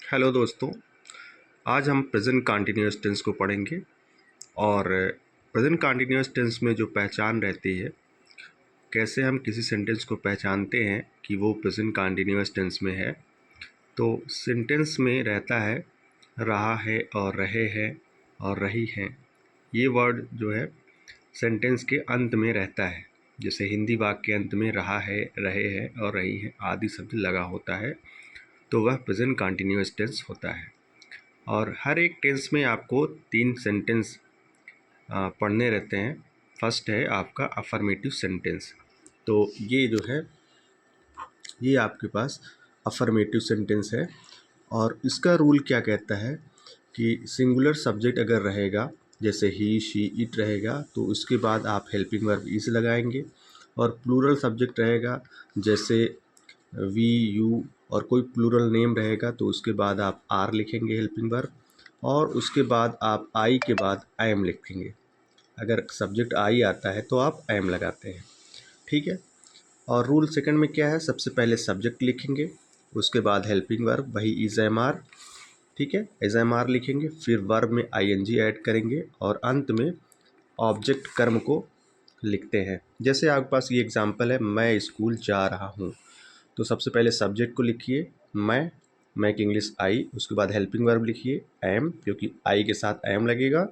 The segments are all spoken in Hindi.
हेलो दोस्तों, आज हम प्रेजेंट कंटिन्यूअस टेंस को पढ़ेंगे। और प्रेजेंट कंटिन्यूअस टेंस में जो पहचान रहती है, कैसे हम किसी सेंटेंस को पहचानते हैं कि वो प्रेजेंट कंटिन्यूअस टेंस में है। तो सेंटेंस में रहता है रहा है और रहे हैं और रही हैं। ये वर्ड जो है सेंटेंस के अंत में रहता है। जैसे हिंदी वाक्य के अंत में रहा है, रहे हैं और रही हैं आदि शब्द लगा होता है, तो वह प्रेजेंट कंटिन्यूअस टेंस होता है। और हर एक टेंस में आपको 3 सेंटेंस पढ़ने रहते हैं। फर्स्ट है आपका अफर्मेटिव सेंटेंस। तो ये जो है ये आपके पास अफर्मेटिव सेंटेंस है। और इसका रूल क्या कहता है कि सिंगुलर सब्जेक्ट अगर रहेगा, जैसे ही, शी, इट रहेगा, तो उसके बाद आप हेल्पिंग वर्ब इज लगाएंगे। और प्लूरल सब्जेक्ट रहेगा, जैसे वी, यू, और कोई प्लूरल नेम रहेगा, तो उसके बाद आप आर लिखेंगे हेल्पिंग वर्ब। और उसके बाद आप आई के बाद आई एम लिखेंगे। अगर सब्जेक्ट आई आता है तो आप आई एम लगाते हैं, ठीक है। और रूल सेकंड में क्या है, सबसे पहले सब्जेक्ट लिखेंगे, उसके बाद हेल्पिंग वर्ब, वही इज एम आर, ठीक है, इज एम आर लिखेंगे, फिर वर्ब में आई एन जी ऐड करेंगे और अंत में ऑब्जेक्ट कर्म को लिखते हैं। जैसे आपके पास ये एग्जाम्पल है, मैं स्कूल जा रहा हूँ, तो सबसे पहले सब्जेक्ट को लिखिए मैं की इंग्लिश आई, उसके बाद हेल्पिंग वर्ब लिखिए एम, क्योंकि आई के साथ एम लगेगा।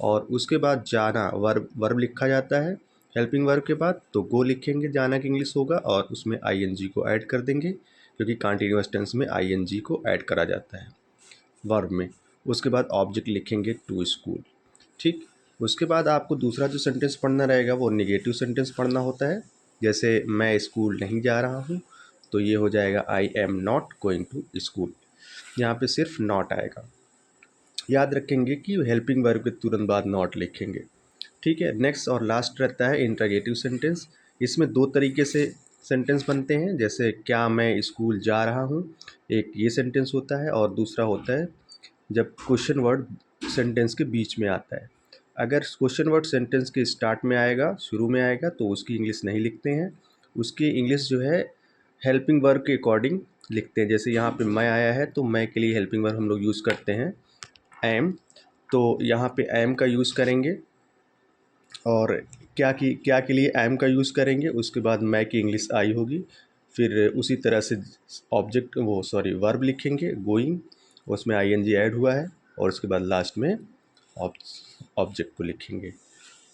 और उसके बाद जाना, वर्ब लिखा जाता है हेल्पिंग वर्ब के बाद, तो गो लिखेंगे, जाना की इंग्लिश होगा, और उसमें आई एन जी को ऐड कर देंगे, क्योंकि कंटिन्यूअस टेंस में आई एन जी को ऐड करा जाता है वर्ब में। उसके बाद ऑब्जेक्ट लिखेंगे टू स्कूल, ठीक। उसके बाद आपको दूसरा जो सेंटेंस पढ़ना रहेगा वो नेगेटिव सेंटेंस पढ़ना होता है। जैसे मैं स्कूल नहीं जा रहा हूँ, तो ये हो जाएगा I am not going to school. यहाँ पे सिर्फ नॉट आएगा। याद रखेंगे कि हेल्पिंग वर्ब के तुरंत बाद नॉट लिखेंगे, ठीक है। नेक्स्ट और लास्ट रहता है इंटरोगेटिव सेंटेंस। इसमें दो तरीके से सेंटेंस बनते हैं, जैसे क्या मैं स्कूल जा रहा हूँ, एक ये सेंटेंस होता है, और दूसरा होता है जब क्वेश्चन वर्ड सेंटेंस के बीच में आता है। अगर क्वेश्चन वर्ड सेंटेंस के स्टार्ट में आएगा, शुरू में आएगा, तो उसकी इंग्लिश नहीं लिखते हैं। उसकी इंग्लिश जो है हेल्पिंग वर्ब के अकॉर्डिंग लिखते हैं। जैसे यहाँ पे मैं आया है, तो मैं के लिए हेल्पिंग वर्ब हम लोग यूज़ करते हैं एम, तो यहाँ पे एम का यूज़ करेंगे। और क्या के लिए एम का यूज़ करेंगे, उसके बाद मैं की इंग्लिश आई होगी। फिर उसी तरह से वर्ब लिखेंगे गोइंग, उसमें आई एन जी ऐड हुआ है, और उसके बाद लास्ट में ऑब्जेक्ट को लिखेंगे।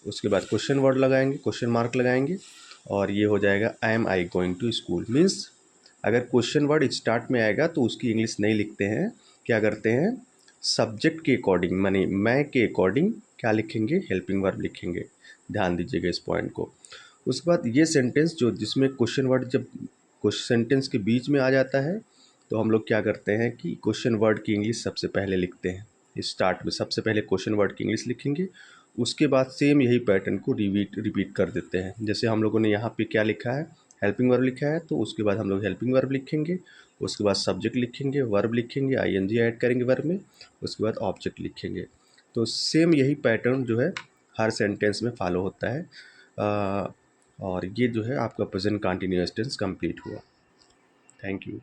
उसके बाद क्वेश्चन वर्ड लगाएंगे, क्वेश्चन मार्क लगाएंगे, और ये हो जाएगा I am I going to school. Means अगर क्वेश्चन वर्ड स्टार्ट में आएगा तो उसकी इंग्लिश नहीं लिखते हैं, क्या करते हैं, सब्जेक्ट के अकॉर्डिंग, माने मैं के अकॉर्डिंग क्या लिखेंगे, हेल्पिंग वर्ब लिखेंगे। ध्यान दीजिएगा इस पॉइंट को। उसके बाद ये सेंटेंस जो जिसमें क्वेश्चन वर्ड जब सेंटेंस के बीच में आ जाता है, तो हम लोग क्या करते हैं कि क्वेश्चन वर्ड की इंग्लिश सबसे पहले लिखते हैं। स्टार्ट में सबसे पहले क्वेश्चन वर्ड की इंग्लिश लिखेंगे, उसके बाद सेम यही पैटर्न को रिपीट कर देते हैं। जैसे हम लोगों ने यहाँ पे क्या लिखा है, हेल्पिंग वर्ब लिखा है, तो उसके बाद हम लोग हेल्पिंग वर्ब लिखेंगे, उसके बाद सब्जेक्ट लिखेंगे, वर्ब लिखेंगे, आई एन जी ऐड करेंगे वर्ब में, उसके बाद ऑब्जेक्ट लिखेंगे। तो सेम यही पैटर्न जो है हर सेंटेंस में फॉलो होता है। और ये जो है आपका प्रेजेंट कंटिन्यूअस टेंस कंप्लीट हुआ। Thank you.